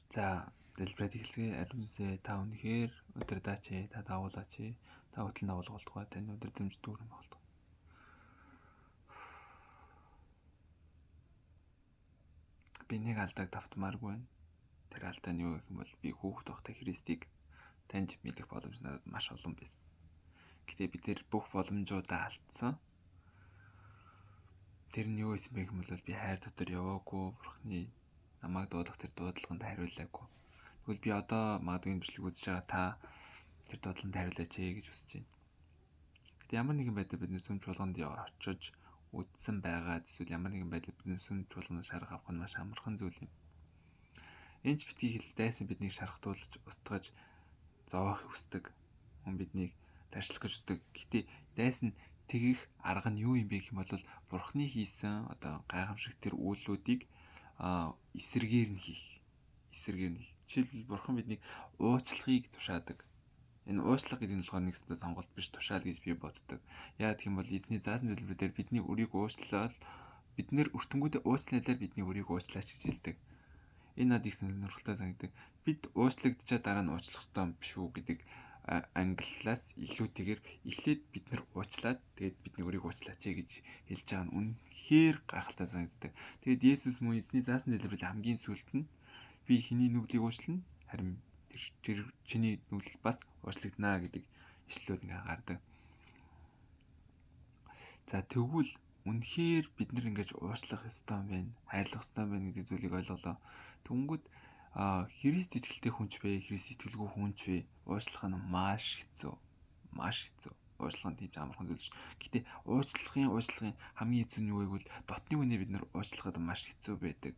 За, дэлбэрээд эхэлцгээе. Ариунсээ та үнэхээр удирдаач, та дагуулаач, та хөтлөн дагуулгуулдгаа, таны өдөр дэвж дүүрэн болдог. Би нэг алдааг давтмааргүй байна. Тэр алдаа нь юу гэх юм бол би хүүхэд байхдаа Христийг таньж мэдэх боломж надад маш олон байсан. Гэтэ бид тэр бүх боломжуудаа алдсан. Тэр нь юу байсан бэ гэвэл би хайр дотор яваагүй, Бурхны намайг дуудах тэр дуудлаганд хариулаагүй. Тэгвэл би одоо магадгүй энэ бичлэг үзэж байгаа та тэр дуудлаганд хариулаач гэж хүсэж байна. Гэтэ ямар нэгэн байдлаар бидний сүм чуулганд очиж үдсэн байгаа эсвэл ямар нэгэн байдлаар бидний сүм чуулганд шарах авах нь маш амархан зүйл юм. Энд ч битгий хэл дайсан биднийг шархтуулж, устгаж, зовоох хүсдэг. Хүн биднийг тарчлах гэж хүсдэг. Гэтэ дайсан тэгэх арга нь юу юм бэ гэх юм бол Бурхны хийсэн одоо гайхамшиг тэр үйлүүдийг эсэргээр нь хийх. Жишээлбэл Бурхан биднийг уучлахыг тушаадаг. Энэ уучлах гэдэг нь болохоор нэг сонголт биш, тушаал гэж би боддог. Яагаад гэх юм бол эзний заасан дэлбэрээр бидний өрийг уучлаад бид нэр өртөнгүүдээ уучлалаар бидний өрийг уучлаач гэж хэлдэг. Энэ надад их сонирхолтой санагддаг. Бид уучлагдчаа дараа нь уучлах ёстой биш үү гэдэг англиас илүүтэйгээр эхлээд бид нар уучлаад тэгээд бидний өрийг уучлаач гэж хэлж байгаа нь үнэхээр гайхалтай санагддаг. Тэгээд Есүс мөн эзний заасан дэлбэрээр хамгийн сүүлд нь би хэний нүглийг уучлана, харин тэр чиний нүгэл бас уучлагдана гэдэг ишлүүд ингээ гардаг. За тэгвэл үнэхээр бид нар ингэж уучлах ёстой юм байна, хайрлах ёстой юм байна гэдэг зүйлийг ойлголоо. Тэнгүүд Христ итгэлтэй хүнч вэ, Христ итгэлгүй хүнч вэ? Уучлах нь маш хэцүү. Уучлах нь тийм амархан зүйл биш. Гэтэ уучлахын хамгийн хэцүү нь юу вэ гэвэл дотны үнэ бид нар уучлахад маш хэцүү байдаг.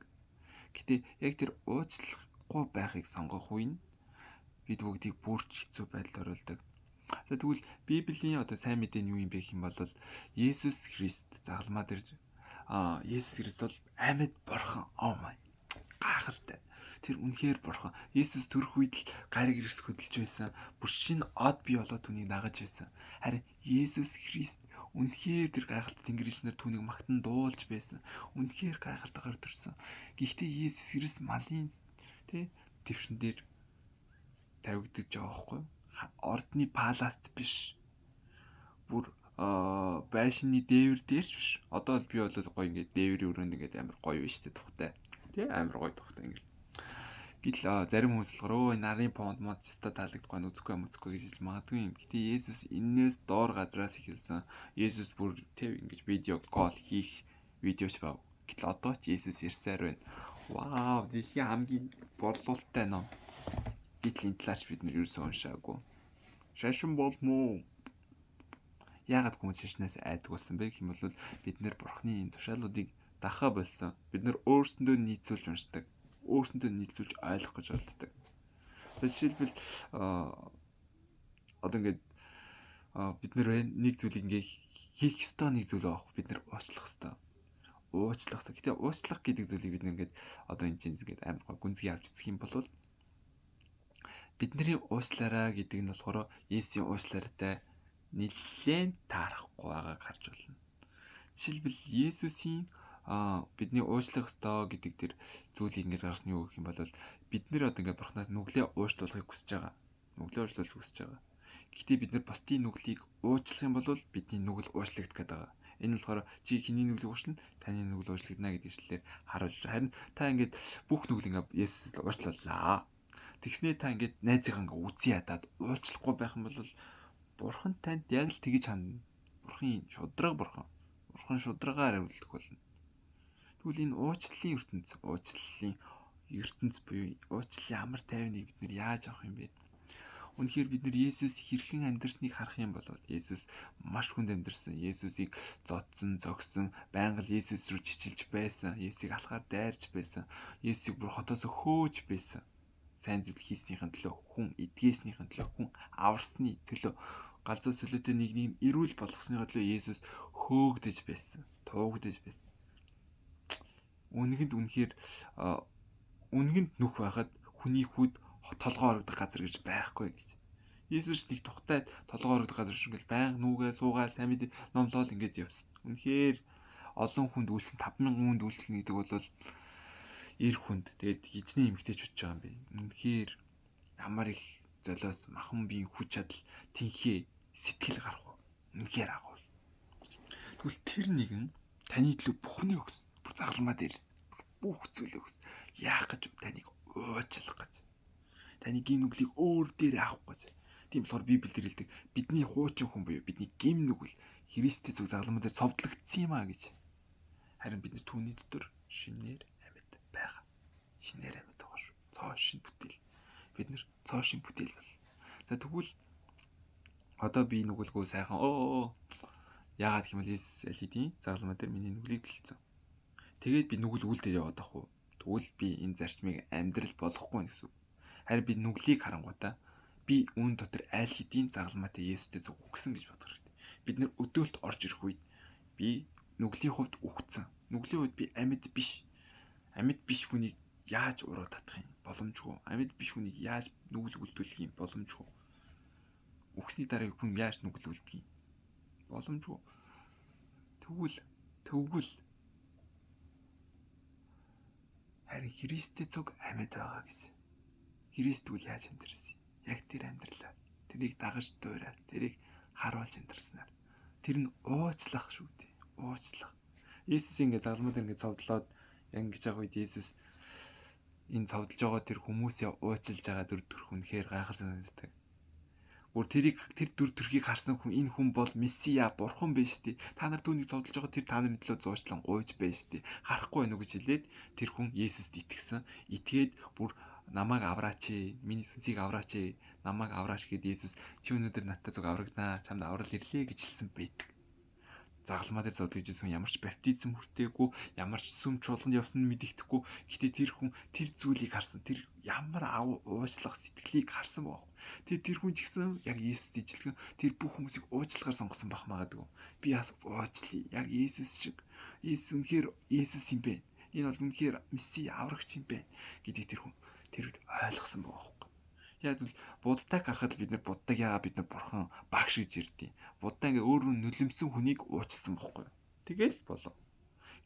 Гэтэ яг тэр уучлахгүй байхыг сонгох үе нь бид бүгдийг бүрч хэцүү байдалд оруулдаг. За тэгвэл Библийн одоо сайн мэдээ нь юу юм бэ гэх юм бол Есүс Христ загалмаа дээр Есүс Христ бол амьд бурхан. Гайхалтай. Тэр үнэхээр бурхан. Есүс төрөх үед л гариг ирс хөдөлж байсан. Бүршин од бий болоод түүнийг дагаж байсан. Харин Есүс Христ үнэхээр тэр гайхалтай тэнгэрийнчнэр түүнийг магтан дуулж байсан. Үнэхээр гайхалтайгаар төрсөн. Гэхдээ Есүс Христ малын твшин дээр тавигдаж байгаа байхгүй юу? Ордны паласт биш. Бүр байшинны дээвэр дээрч биш. Одоо би бол гоё ингээд дээврийн өрөөнд ингээд амар гоё биш тэ тухтай. Амар гоё тухтай ингээд. Гэтэл зарим хүмүүс болохоор энэ нарын понд мод ч та таалагдахгүй үзэхгүй гэж хэлж магадгүй юм. Гэтэ Есүс энээс доор газраас ихэлсэн. Есүс бүр ингэж видео кол хийх видеоч бав. Гэтэл одоо ч Есүс ирсээр байна. Вау, дэлхийн хамгийн борлуулалттай ном. Гэтэл энэ талаарч бид нэр ерөөсөө уншаагүй. Шашин болмоо. Яагаад хүмүүс шашнаас айдаг болсон бэ гэх юм бол бид нэр Бурхны энэ тушаалуудыг дахаа болсон. Бид нэр өөрсөндөө нийцүүлж уншдаг. Өөрсөндөө нийцүүлж ойлгох гэж болдог. Жишээлбэл одоо ингээд бид нэр нэг зүйлийг ингээ хийх ёстой нэг зүйл авах. Бид нэр уучлах ёстой. Гэтэ уучлах гэдэг зүйлийг бид ингээд одоо энэ чинь ингээд амар гүнзгий авч үзэх юм бол бидний уучлаарай гэдэг нь болохоор Есүсийн уучлаарайтай нэлээд таарахгүй байгааг харж байна. Жишээлбэл Есүсийн бидний уучлах ёстой гэдэг тэр зүйлийг ингэж гаргасан юу гэх юм бол бид нэр одоо ингээд Бурханаас нүглээ уучлуулахыг хүсэж байгаа. Гэхдээ бид нар бусдын нүглийг уучлах юм бол бидний нүгэл уучлагдах гэдэг байгаа. Энэ болохоор чи хэний нүглийг уучлана, таны нүгэл уучлагдана гэдэг ишлэлээр харуулж байгаа. Харин та ингээд бүх нүгэл ингээд Есүс уучлууллаа. Тэгснээ та ингээд найзыгаа ингээд үзий ядаад уучлахгүй байх юм бол Бурхан танд яг л тэгж хандна. Бурхан шудраг бурхан. Бурхан шудрагаар хариулдаг болно. Тэгвэл энэ уучлалын ертөнц буюу уучлалын амар тайвныг бид нэр яаж авах юм бэ? Үнэхээр бид нар Есүс хэрхэн амьдрсныг харах юм бол Есүс маш хүнд амьдрсан. Есүсийг зогсон, байнга Есүс рүү чичилж байсан. Есүсийг алхаар дайрч байсан. Есүсийг бүр хотоос хөөж байсан. Сайн зүйл хийснийхэн төлөө, хүн эдгээснийхэн төлөө, хүн аварсны төлөө, галзуу солиотой нэг эрүүл болгосны төлөө Есүс хөөгдөж байсан, туугдаж байсан. Үнэгэнд нүх байхад хүний хүүд толгоо орогдох газар гэж байхгүй гэж. Есүс нэг тухтай толгоо орогдох газар шиг байнга нүгээ суугаад сайн мэдээ номлол ингэж явсан. Үнэхээр олон хүнд үйлчлэн 5,000 хүнд үйлчлэн гэдэг бол эр хүнд тэгээд хичнээн эмгтээчүүд ч байгаа юм бэ. Үнэхээр ямар их золиос махан биеийн хүч чадал тэнхээ сэтгэл гарах уу. Үнэхээр агуу. Тэгвэл тэр нэгэн таны төлөө бүхнийг өгсөн. Бүр загламаа дээрсэн. Бүх зүйлээ өгсөн. Яах гэж таныг уучлах гэж. Таны гин нүглийг өөр дээр авах гэж. Тийм болохоор Библиэлд хэлдэг бидний хуучин хүн буюу бидний гин нүгэл Христийн зүг загламаа дээр цовдлогдсон юм а гэж. Харин бид түүний дотор шинээр амьд байгаа. Шинээр амьд байгаа шүү. Цоо шин бүтээл. Бид нэр цоо шин бүтээл болсон. За тэгвэл одоо би нүгэлгүй сайхан яагаад гэх юм бол Иесус алидийн загламаа дээр миний нүглийг дэлгэсэн. Тэгээд би нүгэл үлдээ яваад ах уу. Тэгвэл би энэ зарчмыг амьдрал болохгүй гэсэн. Харин би нүглийг харангуйтаа би үүн дотор аль хэдийн загламаатай Иесустэй зүг өгсөн гэж бодох хэрэгтэй. Бид нэр өдөөлт орж ирэх үед би нүглийн хувьд үхсэн. Нүглийн хувьд би амьд биш. Амьд биш хүнийг яаж уруу татах юм? Боломжгүй. Амьд биш хүнийг яаж нүгэл үлдүүлэх юм? Боломжгүй. Үхсний дараа хүн яаж нүгэл үлдэх юм? Боломжгүй. Тэгвэл харин Христтэй цуг амьд байгаа гэж. Христ үл яаж амьдрсан? Яг тэр амьдралаа. Тэрийг дагаж дуурайал, тэрийг харуулж амьдрснаар. Тэр нь уучлах шүү дээ. Уучлах. Иесус ингэ загламаа дээр ингэ цовдлоод ингэж байгаа үед Иесус энэ цовдлж байгаа тэр хүмүүсээ уучлж байгаа дүр төрх үнэхээр гайхал санагддаг. Гүр тэр дүр төрхийг харсан хүн энэ хүн бол Месиа, бурхан биш үү? Та нар түүнийг цовдлж байгаа тэр та нарын төлөө зуучлан гуйж байж тээ. Харахгүй байна уу гэж хэлээд тэр хүн Иесуст итгэсэн. Итгээд бүр намайг авраач, миний сүнсийг авраач, намайг авраач гэд Иесус чи өнөөдөр надтай зүг аврагнаа, чамд аврал ирлээ гэж хэлсэн байдаг. Загламаа дээр зовлож ирсэн ямар ч баптизм хүртээгүй, ямар ч сүм чуулганд явсан нь мэдэгдэхгүй. Гэхдээ тэр хүн тэр зүйлийг харсан. Тэр ямар уучлах сэтгэлийг харсан баг. Тэр хүн ч гэсэн яг Иесуст ижилхэн тэр бүх хүмүүсийг уучлахаар сонгосон бах магадгүй. Би бас уучлая. Яг Иесус шиг. Иесус үнэхээр Иесус юм бэ. Энэ бол үнэхээр Месси аврагч юм бэ гэдгийг тэр хүн тэрд ойлгосон баг. Яг л буддаг харахад бид нар буддаг яагаад бид нар бурхан багш гэж ирдээ. Буддаа ингээ өөрөө нүлэмсэн хүнийг уучлсан бохгүй. Тэгэл болов.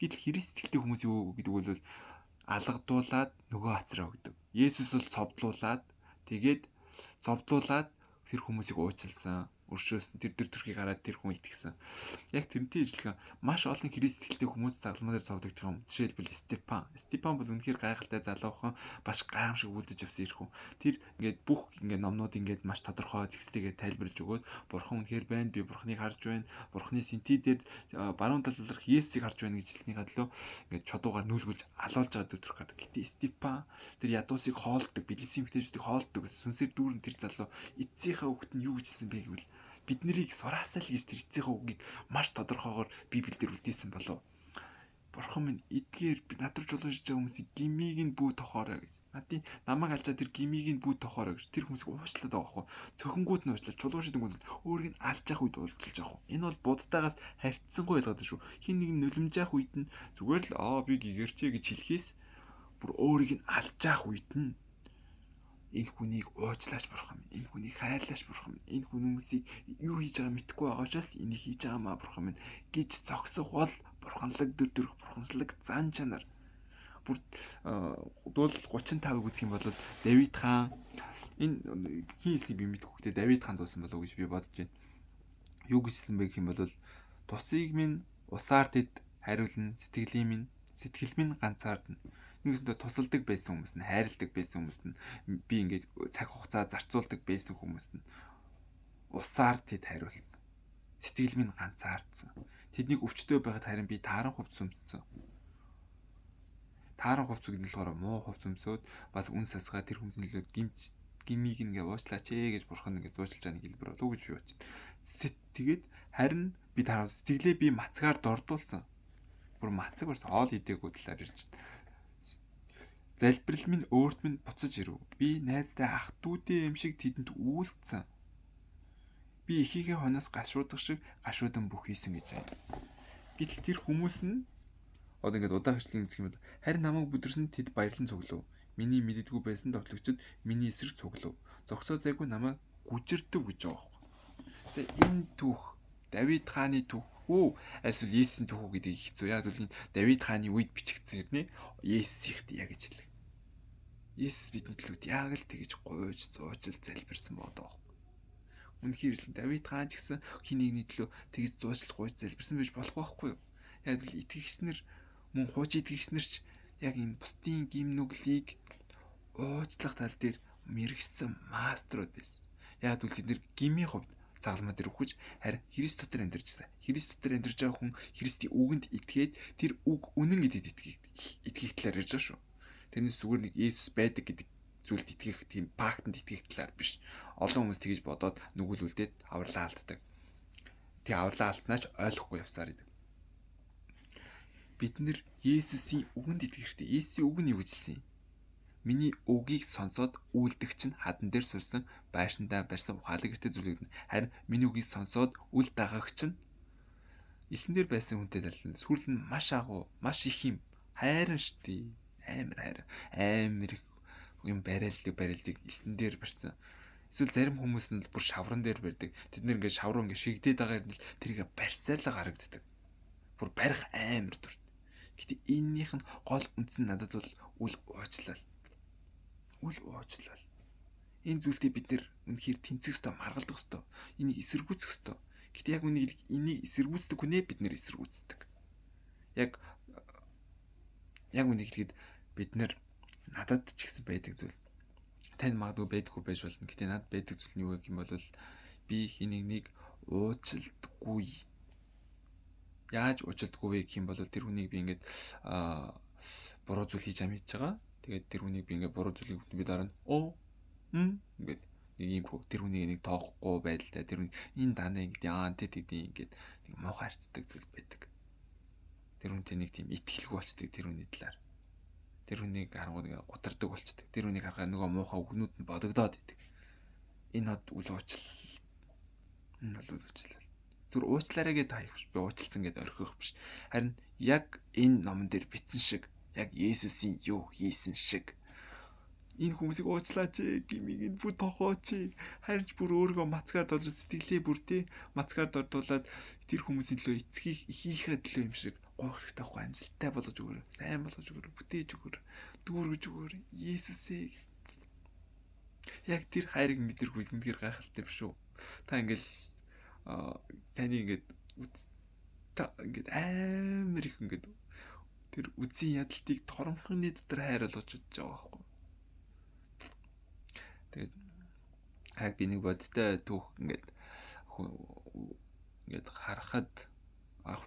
Гэтэл Христ сэтгэлтэй хүмүүс юу гэдэг бол алгадуулаад нөгөө хацраа өгдөг. Есүс бол цовдлуулаад тэр хүмүүсийг уучлсан. Өршөөсөн тэр төрхийг хараад тэр хүн итгэсэн. Яг тэрнтэй ижилхэн маш олон Христ сэтгэлтэй хүмүүс загламаа дээр цовдогдох юм. Жишээлбэл Стефан бол үнэхээр гайхалтай залуухан баш гайхамшиг үлдэж авсан ирэх хүн. Тэр ингээд бүх ингээд номнууд ингээд маш тодорхой зэгцлэгээ тайлбарлаж өгөөд бурхан үнэхээр байна. Би бурханыг харж байна. Бурханы сэнти дээр баруун талдалрах Есүсийг харж байна гэж хэлсний гадлуу ингээд чодуугаар нүүлгүүлж алуулж байгаа төрх гэдэг. Гэтэ Стефан тэр ядуусыг хоолдог, билипсийн эмэгтэйчүүдийг хоолдог. Сүнсээр дүүрэн тэр залуу эцсийнхээ хүүхэд нь юу гэж хэлсэн бэ гэвэл бид нарыг сураасаа л гэж тэр эцсийнхээ үгийг маш тодорхойгоор Библиэлд үлдээсэн болов. Бурхан минь эдгээр би надруу чулуужж байгаа хүмүүсийг гмийг нь бүү тохоорой гэж. Намайг алжаа тэр гмийг нь бүү тохоорой гэж тэр хүмүүсийг уучлаад байгаа байхгүй. Цохингууд нь уучлаад чулууждангууд өөрийг нь алж явах үед уучлж байгаа юм. Энэ бол буддаагаас харьцсангүй ойлгоод шүү. Хин нэг нь нулимж явах үед нь зүгээр л би гэгэрчээ гэж хэлхээс бүр өөрийг нь алж явах үед нь энэ хүнийг уучлаач бурхан минь, энэ хүнийг хайрлаач бурхан минь, энэ хүмүүсийг юу хийж байгааг мэдэхгүй байгаа учраас л энийг хийж байгаа маа бурхан минь гэж зогсох бол бурханлаг дүр төрх, бурханлаг зан чанар. Бүр дуул 35-ыг үзэх юм бол Давид хаан энэ хийсийг би мэдэхгүй гэхдээ Давид хаан дуусан болов уу гэж би бодож байна. Юу гэжсэн бэ гэх юм бол тусыг минь усаар тэд хариулна, сэтгэл минь ганцаардна. Нэгсэндээ тусалдаг байсан хүмүүс нь, хайрладаг байсан хүмүүс нь, би ингээд цаг хугацаа зарцуулдаг байсан хүмүүс нь усаар тэд хариулсан. Сэтгэл минь ганцаардсан. Тэднийг өвчтөй байгаад харин би тааран хувцс өмссөн. Тааран хувцс гэдэг нь болохоор муу хувцс өмсөөд бас үн сасгаа тэр хүмүүсийн гимиг ингээд уучлаач гэж бурхан ингээд уучлж байгаа нэг хэлбэр болов уу гэж би бодчих. Тэгээд харин би тааран сэтгэлээ би мацгаар дордуулсан. Бүр мацаг барсан оол идээгүү талаар ирж байна. Залбирал минь өөрт минь буцаж ирэв. Би найзтай ах дүүдээ юм шиг тэдэнд үйлдсэн. Би эхийнхээ хоноос гашуудаг шиг гашуудан бүх хийсэн гэж байна. Гэтэл тэр хүмүүс нь одоо ингээд удаан хвчлэн үзэх юм бол харин намайг бүдэрсэн тэд баярлан цуглав. Миний мэддэггүй байсан тоглогчид миний эсрэг цуглав. Зогсоо зайгүй намайг гүжирдэв гэж байгаа юм. За энэ түүх Давид хааны түүх үү? Эсвэл Есүсийн түүх гэдгийг хэцүү. Яг л Давид хааны үед бичигдсэн хэрнээ Есүсийнх яг гэж хэлдэг. Есүс бидний төлөө яг л тэгж гуйж зуужил залбирсан бодоо. Үнэхээр л Давид хаан ч гэсэн хин нэгний төлөө тэгж зуужил гуйж залбирсан байж болох байхгүй юу? Яг л итгэгчнэр мөн хууч итгэгчнэр ч яг энэ бусдын гим нүглийг уучлах тал дээр мэрэгсэн маструуд байсан. Яг л тэд нэр гмийн хувьд загалмаа дээр үхэж харин Христ дотор амьдарч байсан. Христ дотор амьдарч байгаа хүн Христийн үгэнд итгээд тэр үг үнэн гэдэгт итгэх талаар ярьж байгаа шүү. Тэрнээс зүгээр нэг Есүс байдаг гэдэг зүйлд итгэх тийм фактанд итгэх талаар биш. Олон хүмүүс тэгэж бодоод нүгүүлүүлдээд авралаа алддаг. Тэг авралаа алдснаач ойлгохгүй явсаар идэг. Бид нэр Есүсийн үгэнд итгэх хэрэгтэй. Есүсийн үг нь юу гэж хэлсэн юм? Миний үгийг сонсоод үйлдэх чинь хадан дээр сурсан байшиндаа барьсан ухаалаг гэртээ зүйлэгдэнэ. Харин миний үгийг сонсоод үл дагагч нь элсэн дээр байсан хүнтэй тална. Сүрэл нь маш агуу, маш их юм хайран штий. Амар их юм барилдаг элсэн дээр барьсан. Эсвэл зарим хүмүүс нь бүр шавран дээр барьдаг. Тэд нэр ингээд шавруу ингээд шигдээд байгаа юм л тэрийг барьсаар л харагддаг. Бүр барих амар дурт. Гэтэ эннийх нь гол үндэс нь надад бол үл уучлал. Энэ зүйлдээ бид нэр үнэхээр тэнцэх ёстой, маргалдах ёстой. Энийг эсэргүүцэх ёстой. Гэтэ яг энийг эсэргүүцдэг хүнээ бид нэр эсэргүүцдэг. Яг үнийг хэлэхэд бид нэр надад ч гэсэн байдаг зүйл. Танд магадгүй байдаггүй байж болно. Гэтэ надад байдаг зүйл нь юу гэх юм бол би хин нэг уучлдаггүй. Яаж уучлдаггүй вэ гэх юм бол тэр хүнийг би ингээд буруу зүйл хийж амжиж байгаа. Тэгээд тэр хүнийг би ингээд буруу зүйлийг би дараа нь ингээд нэг юм тэр хүнийг нэг тоохгүй байдалтай тэр энэ данаа ингээд ингээд нэг муухай харцдаг зүйл байдаг. Тэр хүнтэй нэг тийм итгэлгүй болчдөг тэр хүний талаар. Тэр хүнийг харангуй нэг гутардаг болчдөг. Тэр хүнийг харахаар нөгөө муухай үгнүүд нь бодогдоод идэг. Энэ үл уучлал. Зүр уучлаарай гэдээ хаях биш. Би уучлсан гэдээ орхих биш. Харин яг энэ номон дээр бичсэн шиг яг Есүсийн юу хийсэн шиг энэ хүмүүсийг уучлаач гэмиг бүр тохооч. Харин ч бүр өөрийгөө мацгаар дуулж сэтгэлээ бүртээ мацгаар дурдуулаад тэр хүмүүсийн төлөө ихийнхээ төлөө юм шиг гоох хэрэгтэй байхгүй амжилттай болгож өгөөрэй. Сайн болгож өгөөрэй. Бүтээж өгөөрэй. Дүүргэж өгөөрэй. Есүсээ. Яг тэр хайрыг мэдэрх үлгэнээр гайхалтай биш үү? Та ингээл таны ингээд амар их ингээд тэр үзийн ядалтыг торомхны дотор хайр болгож удаж байгаа байхгүй. Тэгээд яг би нэг бодтой түүх ингээд харахад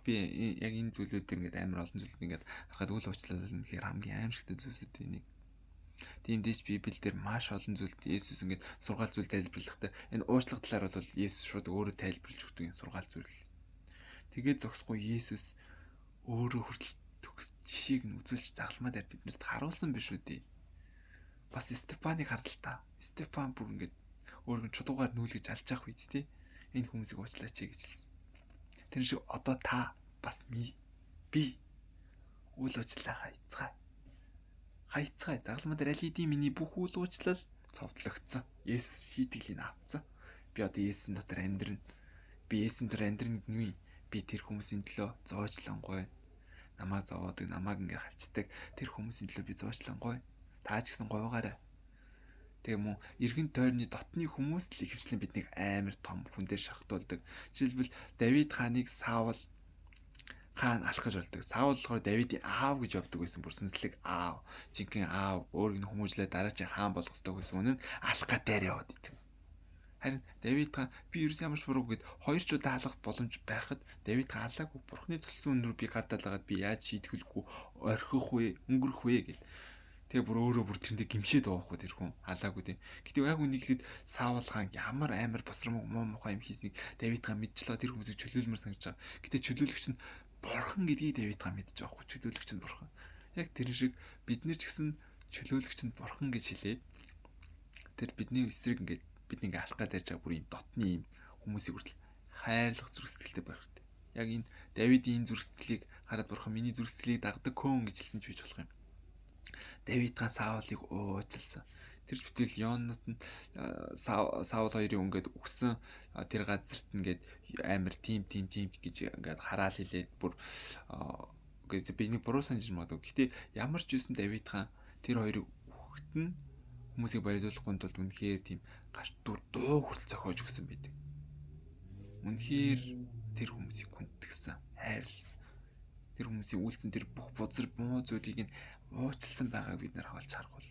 би яг энэ зүйлүүд ингээд амар олон зүйлүүд ингээд харахад үл уучлал үнэхээр хамгийн аимшигтай зүйлсүүд энийг. Тиймдээс Библиэл дээр маш олон зүйлд Есүс ингээд сургаал зүйл тайлбарлахдаа энэ уучлах талаар бол Есүс шууд өөрөө тайлбарлаж өгдөг энэ сургаал зүйл. Тэгээд зогсохгүй Есүс өөрөө хүртэл жишээг нь үзүүлж загалмаа дээр биднэрт харуулсан биш үү дээ. Бас Стефаныг харлаа та. Стефан бүр ингээд өөргөн чулуугаар нүүлгэж алж явах үед тий энэ хүмүүсийг уучлаач гэж хэлсэн. Тэр шиг одоо та бас би үл уучлаа хайцгаая. Загалмаа дээр аль хэдийн миний бүх үл уучлал цовдлогдсон. Есүс шийтгэлийг авцсан. Би одоо Есүсийн дотор амьдрна. Би Есүсийн дотор амьдрна гэдэг нь би тэр хүмүүсийн төлөө зоочлангуй. Намайг зовоодаг, намайг ингээ хавчдаг тэр хүмүүсийн төлөө би зоочлангуй. Та ч гэсэн говьгаарай. Тэгээ мөн эргэн тойрны дотны хүмүүс л ихэвчлэн биднийг амар том хүн дээр шахтуулдаг. Жишээлбэл Давид хааныг Саул хаан алхаж болдог. Саул болохоор Давидын аав гэж явдаг байсан. Бүр сүнслэг аав, жинхэнэ аав, өөрийг нь хүмүүжлээ дараачийн хаан болгох ёстой байсан. Үнэн алхах дээр яваад идэв. Харин Давид хаан би ерөөс ямарч буруу гэд хоёр ч удаа алхах боломж байхад Давид хаан алаагүй. Бурхны тулсан үнээр би гардалгаад би яаж шийдвэрлэхгүй орхих вэ, өнгөрөх вэ гэд. Тэгээ бүр өөрөө тэрэндээ гимшээд байгаа хгүй тэр хүн алаагүй тийм. Гэтэ яг үнийг хэд Саул хаан ямар амар босром муухай юм хийснийг Давид хаан мэдчихлээ тэр хүмүүсийг чөлөөлмөр санагдаж байгаа. Гэтэ чөлөөлөгч нь бурхан гэдгийг Давид хаан мэдчихэж байгаа хгүй чөлөөлөгч нь бурхан. Яг тэр шиг бид нар ч гэсэн чөлөөлөгч нь бурхан гэж хэлээд тэр бидний эсрэг ингээд бидний ингээ алхаад ярьж байгаа бүр юм дотны юм хүмүүсийг хүртэл хайрлах зүрх сэтгэлтэй байх хэрэгтэй. Яг энэ Давидын зүрх сэтгэлийг хараад бурхан миний зүрх сэтгэлийг дагдаг хүн гэж хэлсэн ч байж болох юм. Давид хаан Саулыг уучлсан. Тэр бүтэл Йоннот нь Саул хоёрын ингээд өгсөн тэр газарт ингээд амар тим гэж ингээд хараал хэлээд бүр ингээд би нэг буруу санаж магадгүй. Гэтэ ямар ч юусэн Давид хаан тэр хоёрыг өгөхт нь хүмүүсийг баярлуулахын тулд үнэхээр тийм гарч дуу хүртэл зохиож өгсөн байдаг. Үнэхээр тэр хүмүүсийг хүндэтгсэн, хайрлсан. Тэр хүмүүсийн үйлцэн тэр бүх бузар муу зүйлийг нь уучлсан байгааг бид нар олж харах бол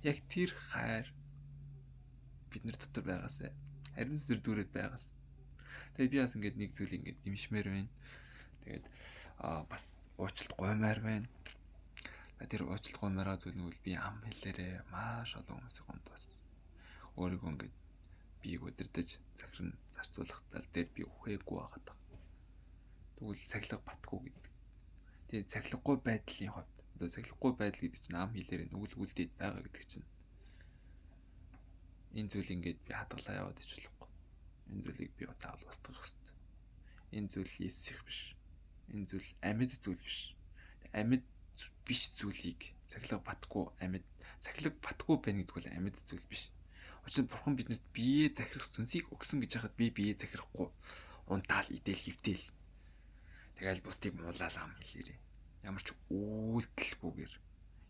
яг тэр хайр бид нар дотор байгаас харин зүрдүүрээд байгаас. Тэгээд би бас ингээд нэг зүйлийг ингээд гимшмээр байна. Тэгээд бас уучлалт гуймаар байна. Тэр уучлалт гуймаараа зүйл нь би ам хэлээрээ маш олон хүмүүсийг гомдоос. Өөрийгөө ингээд биеийг удирдах захирн зарцуулах тал дээр би үхээгүй байгаад байна. Тэгвэл сахилга батгүй гэдэг. Тэгээд сахилгагүй байдлын хувьд одоо сахилгагүй байдал гэдэг чинь ам хэлээр нүгэл үлдээд байгаа гэдэг чинь энэ зүйл ингээд би хадгалаа яваад ич болохгүй. Энэ зүйлийг би заавал устгах хэрэгтэй. Энэ зүйл Есүс их биш. Энэ зүйл амьд зүйл биш. Амьд биш зүйлийг сахилга батгүй байна гэдэг бол амьд зүйл биш. Учир нь Бурхан биднэрт биеэ захирах сүнсийг өгсөн гэж хахад би биеэ захирахгүй унтаал идэл хөвтөл. Тэгэл бусдыг муулаад ам хэлээрээ. Ямар ч үйлдэлгүйгээр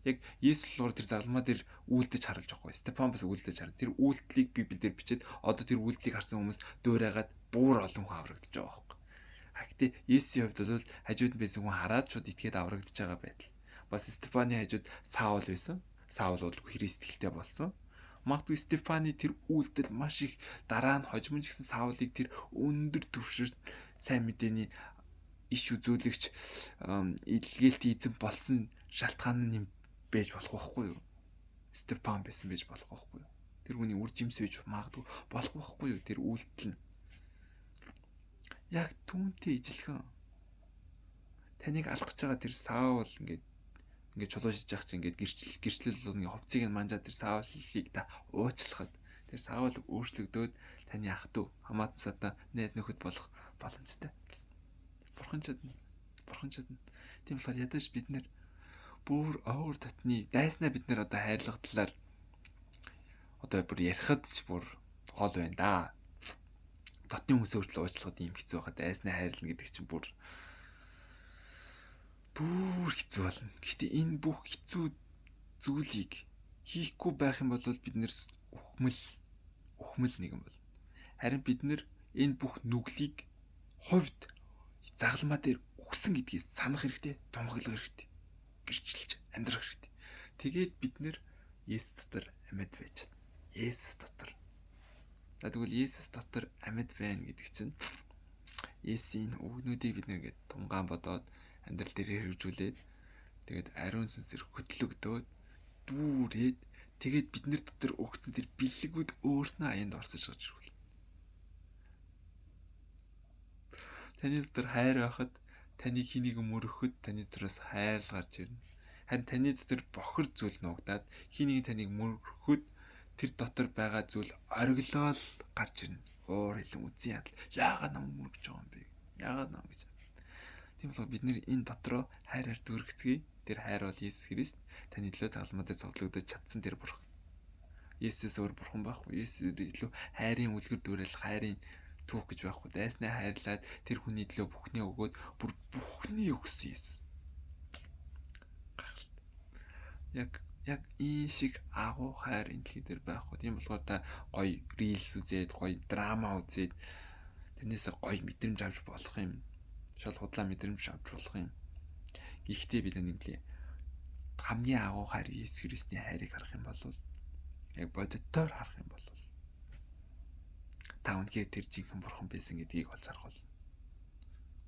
яг Есүс болохоор тэр загалмаа дээр үйлдэж харуулж байгаа. Стефан бас үйлдэж харна. Тэр үйлдэлийг Библиэлд бичээд одоо тэр үйлдэлийг харсан хүмүүс дөөрөөгаад бүр олон хүн аврагдаж байгаа байхгүй. Гэхдээ Есүсийн хувьд бол хажууд нь байсан хүн хараад шууд итгээд аврагдаж байгаа байдал. Бас Стефаны хажууд Саул байсан. Саул бол Христ итгэлтэй болсон. Магадгүй Стефаны тэр үйлдэл маш их дараа нь хожимж гисэн Саулыг тэр өндөр түвшинт сайн мэдээний иш үзүүлэгч илгээлт эзэн болсон шалтгаан нь байж болох байхгүй юу? Стефан байсан байж болох байхгүй юу? Тэр хүний үр жимс байж магадгүй болох байхгүй юу? Тэр үйлдэл нь яг түүнтэй ижилхэн таныг алах гэж байгаа тэр Саул ингээд чулуушиж явах чинь ингээд гэрчлэл болгоны хувцсыг нь манжаа тэр Саулыг та уучлахад тэр Саул өөрчлөгдөөд таны ах トゥ хамаатсаа найз нөхөд болох боломжтой. Бурхан чадна. Тийм болохоор ядаж бид нэр бүр овөр татны дайснаа бид нэр одоо хайрлах талаар одоо бүр ярихад ч бүр гол байна да. Дотны хүмүүс өөртөө уучлахад юм хэцүү байхад дайснаа хайрлна гэдэг чинь бүр хэцүү болно. Гэхдээ энэ бүх хэцүү зүйлийг хийхгүй байх юм бол бид нэр ухмал нэгэн бол. Харин бид нэр энэ бүх нүглийг хувьд загалмаа дээр өгсөн гэдгийг санах хэрэгтэй, тунхаглах хэрэгтэй. Гэрчилж амьдрах хэрэгтэй. Тэгээд бид нэр Есүс дотор амьд байж чадна. Есүс дотор. За тэгвэл Есүс дотор амьд байна гэдэг чинь Есүсийн үгнүүдийг бид нэгээд тунгаан бодоод амьдрал дээр хэрэгжүүлээд тэгээд ариун сүнсээр хөтлөгдөөд дүүрээд тэгээд бид нар дотор өгсөн тэр бэлгүүд өөрснөө аянд орсож гарч ирвэл таны дотор хайр байхад таныг хэнийг мөрөхөд таны дотроос хайр гарч ирнэ. Харин таны дотор бохир зүйл нуугдаад хэнийг таныг мөрөхөд тэр дотор байгаа зүйл ориглол гарч ирнэ. Уур хилэн үзэн ядал. Яагаад нам мөрөж байгаа юм бэ? Яагаад нам гэж. Тийм болохоор бид нэр энэ дотроо хайраар дүүргэцгээе. Тэр хайр бол Есүс Христ таны төлөө загалмаа дээр цогцлогдож чадсан тэр бурхан. Есүс өөр бурхан байхгүй. Есүс илүү хайрын үлгэр дүүрэл хайрын түүх гэж байхгүй. Дайснаа хайрлаад тэр хүний төлөө бүхнээ өгөөд бүр бүхний өгсөн Есүс. Яг энэ шиг агуу хайр энэ дэлхий дээр байхгүй. Тийм болохоор та гоё рилс үзээд, гоё драма үзээд тэрнээс гоё мэдрэмж авч болох юм. Шал худлаа мэдрэмж авч болох юм. Гэхдээ бид нэгдлээ хамгийн агуу хайр Есүс Христийн хайрыг харах юм бол яг бодиттоор харах юм бол та үнэхээр тэр жинхэнэ бурхан байсан гэдгийг олж харах болно.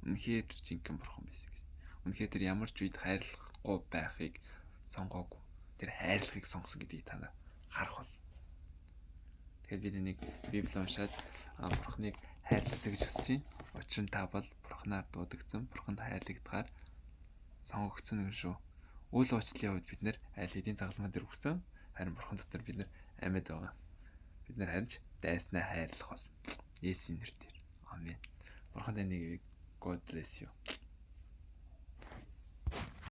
Үнэхээр тэр жинхэнэ бурхан байсан гэж. Үнэхээр тэр ямар ч үед хайрлахгүй байхыг сонгоогүй. Тэр хайрлахыг сонгосон гэдгийг та харах бол. Тэгэхээр бид нэг Библи уншаад бурханыг хайрласаа гэж хүсэж байна. Учир нь та бол бурханаар дуудагдсан, бурханд хайрлагдахаар сонгогдсон юм шүү. Үйл уучлалын үед бид нэр аль хэдийн загалмаа дээр өгсөн. Харин бурхан дотор бид нэр амьд байгаа. Бид нэр харж дайснаа хайрлах бол Есүсийн нэрээр. Амен. Бурхан таныг God bless you.